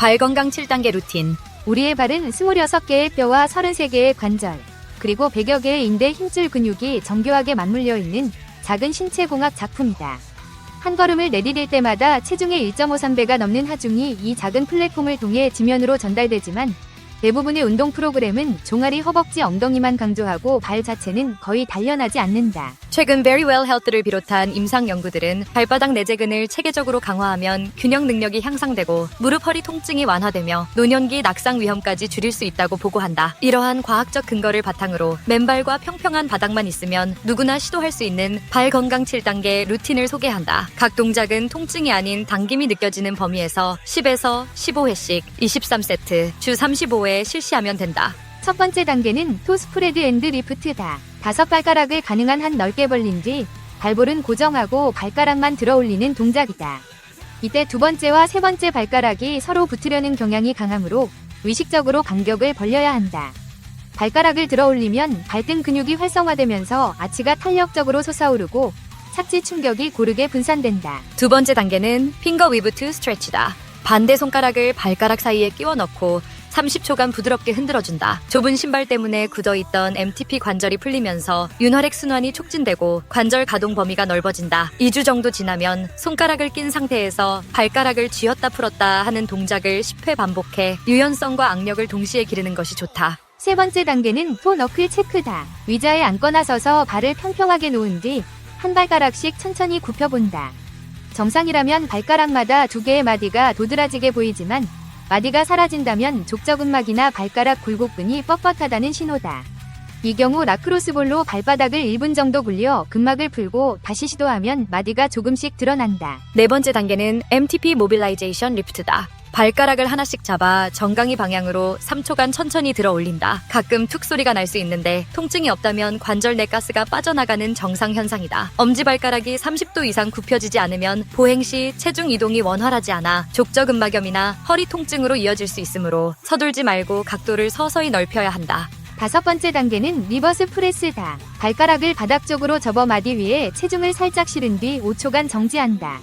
발 건강 7단계 루틴. 우리의 발은 26개의 뼈와 33개의 관절, 그리고 100여 개의 인대 힘줄 근육이 정교하게 맞물려 있는 작은 신체공학 작품이다. 한 걸음을 내디딜 때마다 체중의 1.53배가 넘는 하중이 이 작은 플랫폼을 통해 지면으로 전달되지만 대부분의 운동 프로그램은 종아리, 허벅지, 엉덩이만 강조하고 발 자체는 거의 단련하지 않는다. 최근 Very Well Health를 비롯한 임상 연구들은 발바닥 내재근을 체계적으로 강화하면 균형 능력이 향상되고 무릎, 허리 통증이 완화되며 노년기 낙상 위험까지 줄일 수 있다고 보고한다. 이러한 과학적 근거를 바탕으로 맨발과 평평한 바닥만 있으면 누구나 시도할 수 있는 발 건강 7단계 루틴을 소개한다. 각 동작은 통증이 아닌 당김이 느껴지는 범위에서 10에서 15회씩 23세트, 주 35회 실시하면 된다. 첫 번째 단계는 토 스프레드 앤드 리프트다. 5발가락을 가능한 한 넓게 벌린 뒤 발볼은 고정하고 발가락만 들어 올리는 동작이다. 이때 두 번째와 세 번째 발가락이 서로 붙으려는 경향이 강하므로 의식적으로 간격을 벌려야 한다. 발가락을 들어 올리면 발등 근육이 활성화되면서 아치가 탄력적으로 솟아오르고 착지 충격이 고르게 분산된다. 두 번째 단계는 핑거 위브 투 스트레치다. 반대 손가락을 발가락 사이에 끼워 넣고 30초간 부드럽게 흔들어준다. 좁은 신발 때문에 굳어있던 MTP 관절이 풀리면서 윤활액 순환이 촉진되고 관절 가동 범위가 넓어진다. 2주 정도 지나면 손가락을 낀 상태에서 발가락을 쥐었다 풀었다 하는 동작을 10회 반복해 유연성과 악력을 동시에 기르는 것이 좋다. 세 번째 단계는 토 너클 체크다. 의자에 앉거나 서서 발을 평평하게 놓은 뒤 한 발가락씩 천천히 굽혀본다. 정상이라면 발가락마다 2개의 마디가 도드라지게 보이지만 마디가 사라진다면 족저근막이나 발가락 굴곡근이 뻣뻣하다는 신호다. 이 경우 라크로스볼로 발바닥을 1분 정도 굴려 근막을 풀고 다시 시도하면 마디가 조금씩 드러난다. 네 번째 단계는 MTP 모빌라이제이션 리프트다. 발가락을 하나씩 잡아 정강이 방향으로 3초간 천천히 들어 올린다. 가끔 툭 소리가 날 수 있는데 통증이 없다면 관절 내 가스가 빠져나가는 정상 현상이다. 엄지발가락이 30도 이상 굽혀지지 않으면 보행 시 체중 이동이 원활하지 않아 족저근막염이나 허리 통증으로 이어질 수 있으므로 서둘지 말고 각도를 서서히 넓혀야 한다. 5번째 단계는 리버스 프레스다. 발가락을 바닥 쪽으로 접어 마디 위에 체중을 살짝 실은 뒤 5초간 정지한다.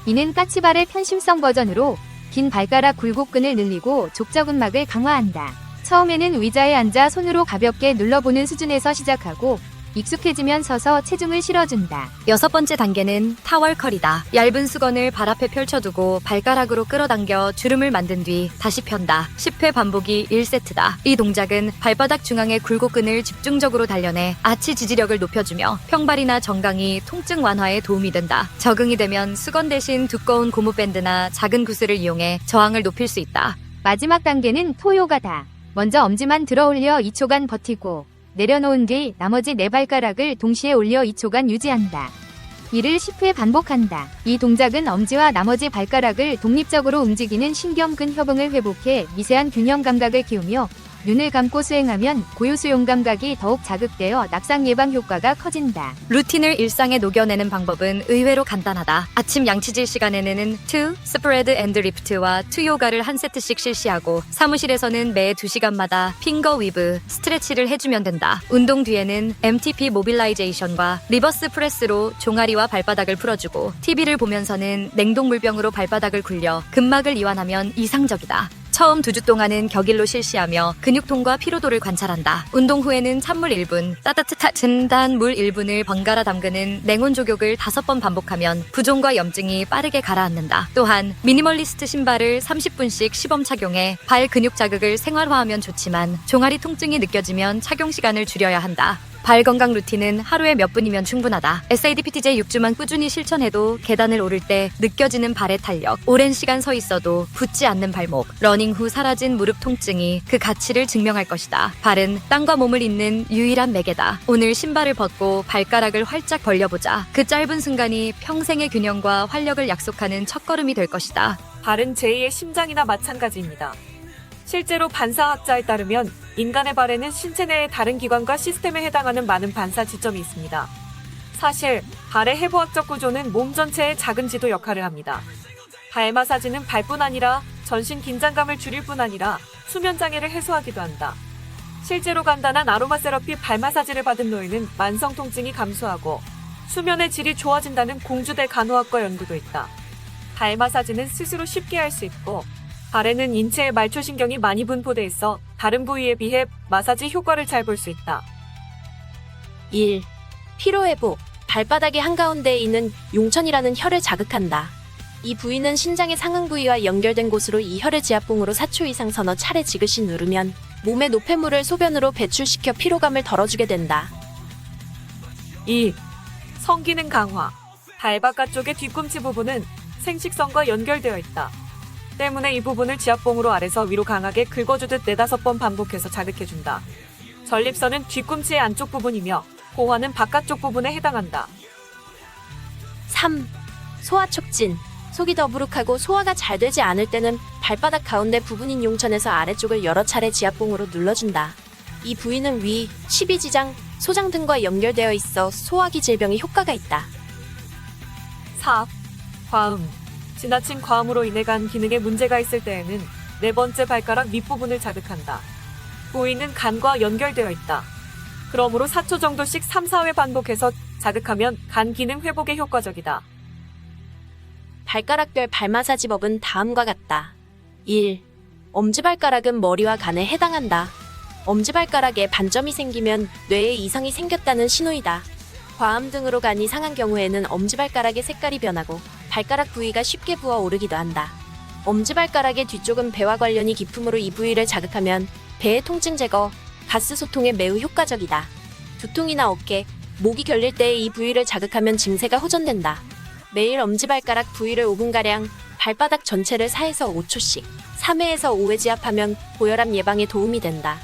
이는 까치발의 편심성 버전으로 긴 발가락 굴곡근을 늘리고 족저근막을 강화한다. 처음에는 의자에 앉아 손으로 가볍게 눌러보는 수준에서 시작하고 익숙해지면 서서 체중을 실어준다. 6번째 단계는 타월컬이다. 얇은 수건을 발 앞에 펼쳐두고 발가락으로 끌어당겨 주름을 만든 뒤 다시 편다. 10회 반복이 1세트다. 이 동작은 발바닥 중앙의 굴곡근을 집중적으로 단련해 아치 지지력을 높여주며 평발이나 정강이 통증 완화에 도움이 된다. 적응이 되면 수건 대신 두꺼운 고무밴드나 작은 구슬을 이용해 저항을 높일 수 있다. 마지막 단계는 토요가다. 먼저 엄지만 들어 올려 2초간 버티고 내려놓은 뒤 나머지 4발가락을 동시에 올려 2초간 유지한다. 이를 10회 반복한다. 이 동작은 엄지와 나머지 발가락을 독립적으로 움직이는 신경근 협응을 회복해 미세한 균형 감각을 키우며 눈을 감고 수행하면 고요수용 감각이 더욱 자극되어 낙상 예방 효과가 커진다. 루틴을 일상에 녹여내는 방법은 의외로 간단하다. 아침 양치질 시간에는 투 스프레드 앤드 리프트와 투 요가를 한 세트씩 실시하고 사무실에서는 매 2시간마다 핑거 위브 스트레치를 해주면 된다. 운동 뒤에는 MTP 모빌라이제이션과 리버스 프레스로 종아리와 발바닥을 풀어주고 TV를 보면서는 냉동물병으로 발바닥을 굴려 근막을 이완하면 이상적이다. 처음 2주 동안은 격일로 실시하며 근육통과 피로도를 관찰한다. 운동 후에는 찬물 1분, 따뜻한 물 1분을 번갈아 담그는 냉온 조격을 5번 반복하면 부종과 염증이 빠르게 가라앉는다. 또한 미니멀리스트 신발을 30분씩 시범 착용해 발 근육 자극을 생활화하면 좋지만 종아리 통증이 느껴지면 착용 시간을 줄여야 한다. 발 건강 루틴은 하루에 몇 분이면 충분하다. SADPTJ 6주만 꾸준히 실천해도 계단을 오를 때 느껴지는 발의 탄력, 오랜 시간 서 있어도 붓지 않는 발목, 러닝 후 사라진 무릎 통증이 그 가치를 증명할 것이다. 발은 땅과 몸을 잇는 유일한 매개다. 오늘 신발을 벗고 발가락을 활짝 벌려보자. 그 짧은 순간이 평생의 균형과 활력을 약속하는 첫걸음이 될 것이다. 발은 제2의 심장이나 마찬가지입니다. 실제로 반사학자에 따르면 인간의 발에는 신체 내의 다른 기관과 시스템에 해당하는 많은 반사 지점이 있습니다. 사실 발의 해부학적 구조는 몸 전체의 작은 지도 역할을 합니다. 발 마사지는 발뿐 아니라 전신 긴장감을 줄일 뿐 아니라 수면 장애를 해소하기도 한다. 실제로 간단한 아로마 세라피 발 마사지를 받은 노인은 만성 통증이 감소하고 수면의 질이 좋아진다는 공주대 간호학과 연구도 있다. 발 마사지는 스스로 쉽게 할 수 있고 발에는 인체의 말초신경이 많이 분포돼 있어 다른 부위에 비해 마사지 효과를 잘 볼 수 있다. 1. 피로회복. 발바닥의 한가운데에 있는 용천이라는 혈을 자극한다. 이 부위는 신장의 상응 부위와 연결된 곳으로 이 혈을 지압봉으로 4초 이상 서너 차례 지그시 누르면 몸의 노폐물을 소변으로 배출시켜 피로감을 덜어주게 된다. 2. 성기능 강화. 발 바깥쪽의 뒤꿈치 부분은 생식선과 연결되어 있다. 때문에 이 부분을 지압봉으로 아래서 위로 강하게 긁어주듯 4-5번 반복해서 자극해준다. 전립선은 뒤꿈치의 안쪽 부분이며 고환은 바깥쪽 부분에 해당한다. 3. 소화 촉진. 속이 더부룩하고 소화가 잘 되지 않을 때는 발바닥 가운데 부분인 용천에서 아래쪽을 여러 차례 지압봉으로 눌러준다. 이 부위는 위, 십이지장, 소장 등과 연결되어 있어 소화기 질병에 효과가 있다. 4. 과음. 지나친 과음으로 인해 간 기능에 문제가 있을 때에는 4번째 발가락 밑부분을 자극한다. 부위는 간과 연결되어 있다. 그러므로 4초 정도씩 3, 4회 반복해서 자극하면 간 기능 회복에 효과적이다. 발가락별 발 마사지법은 다음과 같다. 1. 엄지발가락은 머리와 간에 해당한다. 엄지발가락에 반점이 생기면 뇌에 이상이 생겼다는 신호이다. 과암 등으로 간이 상한 경우에는 엄지발가락의 색깔이 변하고 발가락 부위가 쉽게 부어오르기도 한다. 엄지발가락의 뒤쪽은 배와 관련이 깊으므로 이 부위를 자극하면 배의 통증 제거, 가스 소통에 매우 효과적이다. 두통이나 어깨, 목이 결릴 때에 이 부위를 자극하면 증세가 호전된다. 매일 엄지발가락 부위를 5분가량 발바닥 전체를 4에서 5초씩 3회에서 5회 지압하면 고혈압 예방에 도움이 된다.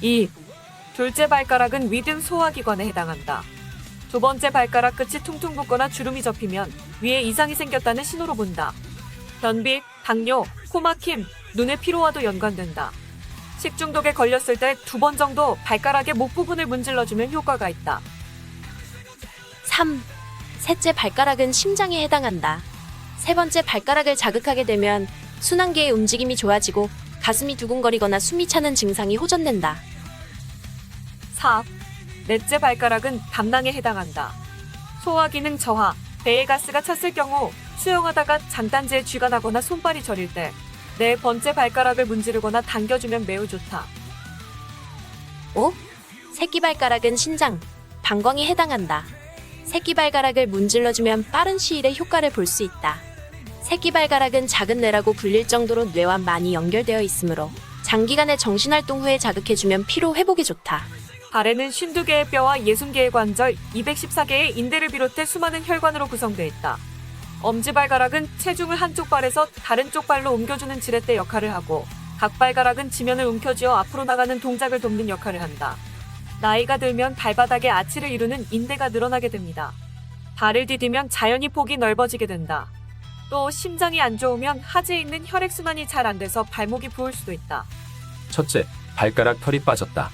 2. 둘째 발가락은 위등 소화기관에 해당한다. 2번째 발가락 끝이 퉁퉁 붓거나 주름이 접히면 위에 이상이 생겼다는 신호로 본다. 변비, 당뇨, 코막힘, 눈의 피로와도 연관된다. 식중독에 걸렸을 때 2번 정도 발가락의 목 부분을 문질러주면 효과가 있다. 3. 셋째 발가락은 심장에 해당한다. 세 번째 발가락을 자극하게 되면 순환계의 움직임이 좋아지고 가슴이 두근거리거나 숨이 차는 증상이 호전된다. 4. 넷째 발가락은 담낭에 해당한다. 소화기능 저하, 배에 가스가 찼을 경우 수영하다가 장단지에 쥐가 나거나 손발이 저릴 때 4번째 발가락을 문지르거나 당겨주면 매우 좋다. 5. 새끼발가락은 신장, 방광에 해당한다. 새끼발가락을 문질러주면 빠른 시일에 효과를 볼 수 있다. 새끼발가락은 작은 뇌라고 불릴 정도로 뇌와 많이 연결되어 있으므로 장기간의 정신활동 후에 자극해주면 피로 회복에 좋다. 발에는 52개의 뼈와 60개의 관절, 214개의 인대를 비롯해 수많은 혈관으로 구성되어 있다. 엄지발가락은 체중을 한쪽 발에서 다른 쪽 발로 옮겨주는 지렛대 역할을 하고 각 발가락은 지면을 움켜쥐어 앞으로 나가는 동작을 돕는 역할을 한다. 나이가 들면 발바닥에 아치를 이루는 인대가 늘어나게 됩니다. 발을 디디면 자연히 폭이 넓어지게 된다. 또 심장이 안 좋으면 하지에 있는 혈액순환이 잘 안 돼서 발목이 부을 수도 있다. 첫째, 발가락 털이 빠졌다.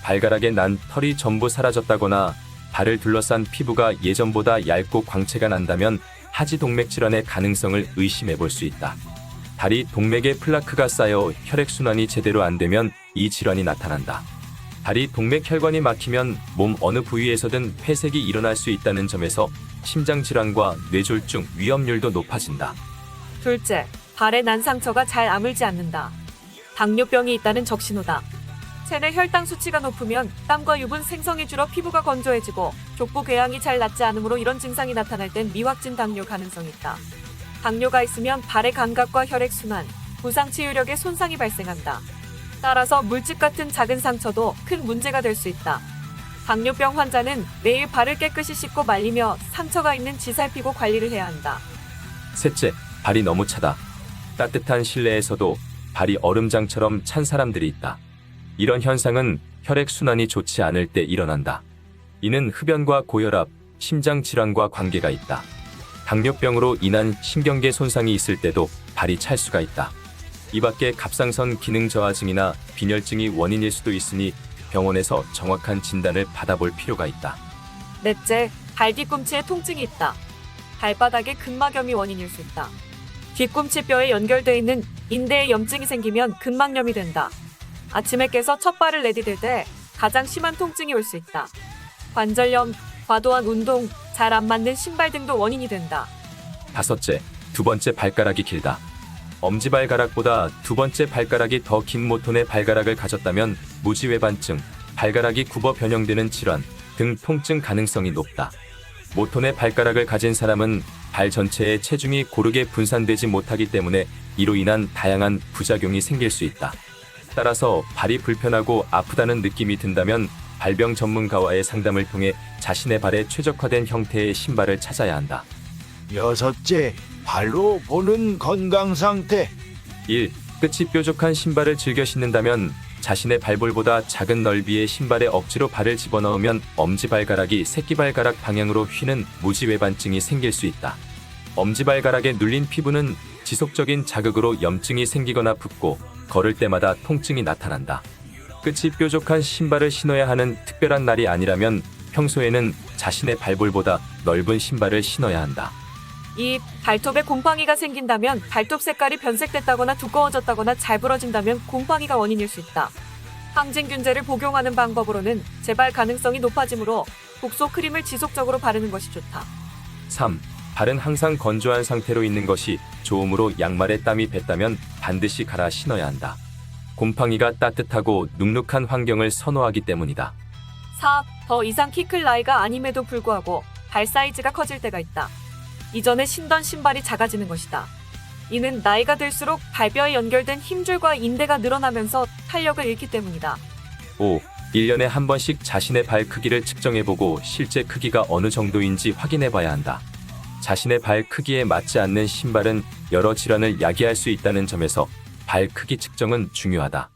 발가락에 난 털이 전부 사라졌다거나 발을 둘러싼 피부가 예전보다 얇고 광채가 난다면 하지 동맥 질환의 가능성을 의심해 볼 수 있다. 다리 동맥에 플라크가 쌓여 혈액순환이 제대로 안 되면 이 질환이 나타난다. 다리 동맥 혈관이 막히면 몸 어느 부위에서든 회색이 일어날 수 있다는 점에서 심장 질환과 뇌졸중 위험률도 높아진다. 둘째, 발에 난 상처가 잘 아물지 않는다. 당뇨병이 있다는 적신호다. 체내 혈당 수치가 높으면 땀과 유분 생성이 줄어 피부가 건조해지고 족부 궤양이 잘 낫지 않으므로 이런 증상이 나타날 땐 미확진 당뇨 가능성이 있다. 당뇨가 있으면 발의 감각과 혈액순환, 부상 치유력에 손상이 발생한다. 따라서 물집 같은 작은 상처도 큰 문제가 될 수 있다. 당뇨병 환자는 매일 발을 깨끗이 씻고 말리며 상처가 있는지 살피고 관리를 해야 한다. 셋째, 발이 너무 차다. 따뜻한 실내에서도 발이 얼음장처럼 찬 사람들이 있다. 이런 현상은 혈액순환이 좋지 않을 때 일어난다. 이는 흡연과 고혈압, 심장질환과 관계가 있다. 당뇨병으로 인한 신경계 손상이 있을 때도 발이 찰 수가 있다. 이 밖에 갑상선 기능 저하증이나 빈혈증이 원인일 수도 있으니 병원에서 정확한 진단을 받아볼 필요가 있다. 넷째, 발 뒤꿈치에 통증이 있다. 발바닥에 근막염이 원인일 수 있다. 뒤꿈치 뼈에 연결되어 있는 인대에 염증이 생기면 근막염이 된다. 아침에 깨서 첫 발을 내디딜 때 가장 심한 통증이 올 수 있다. 관절염, 과도한 운동, 잘 안 맞는 신발 등도 원인이 된다. 다섯째, 두 번째 발가락이 길다. 엄지발가락보다 두 번째 발가락이 더 긴 모톤의 발가락을 가졌다면 무지외반증, 발가락이 굽어 변형되는 질환 등 통증 가능성이 높다. 모톤의 발가락을 가진 사람은 발 전체의 체중이 고르게 분산되지 못하기 때문에 이로 인한 다양한 부작용이 생길 수 있다. 따라서 발이 불편하고 아프다는 느낌이 든다면 발병 전문가와의 상담을 통해 자신의 발에 최적화된 형태의 신발을 찾아야 한다. 여섯째, 발로 보는 건강 상태. 1. 끝이 뾰족한 신발을 즐겨 신는다면 자신의 발볼보다 작은 넓이의 신발에 억지로 발을 집어넣으면 엄지발가락이 새끼발가락 방향으로 휘는 무지외반증이 생길 수 있다. 엄지발가락에 눌린 피부는 지속적인 자극으로 염증이 생기거나 붓고 걸을 때마다 통증이 나타난다. 끝이 뾰족한 신발을 신어야 하는 특별한 날이 아니라면 평소에는 자신의 발볼보다 넓은 신발을 신어야 한다. 2. 발톱에 곰팡이가 생긴다면 발톱 색깔이 변색됐다거나 두꺼워졌다거나 잘 부러진다면 곰팡이가 원인일 수 있다. 항진균제를 복용하는 방법으로는 재발 가능성이 높아지므로 국소 크림을 지속적으로 바르는 것이 좋다. 3. 발은 항상 건조한 상태로 있는 것이 좋으므로 양말에 땀이 뱄다면 반드시 갈아 신어야 한다. 곰팡이가 따뜻하고 눅눅한 환경을 선호하기 때문이다. 4. 더 이상 키 클 나이가 아님에도 불구하고 발 사이즈가 커질 때가 있다. 이전에 신던 신발이 작아지는 것이다. 이는 나이가 들수록 발뼈에 연결된 힘줄과 인대가 늘어나면서 탄력을 잃기 때문이다. 5. 1년에 한 번씩 자신의 발 크기를 측정해보고 실제 크기가 어느 정도인지 확인해봐야 한다. 자신의 발 크기에 맞지 않는 신발은 여러 질환을 야기할 수 있다는 점에서 발 크기 측정은 중요하다.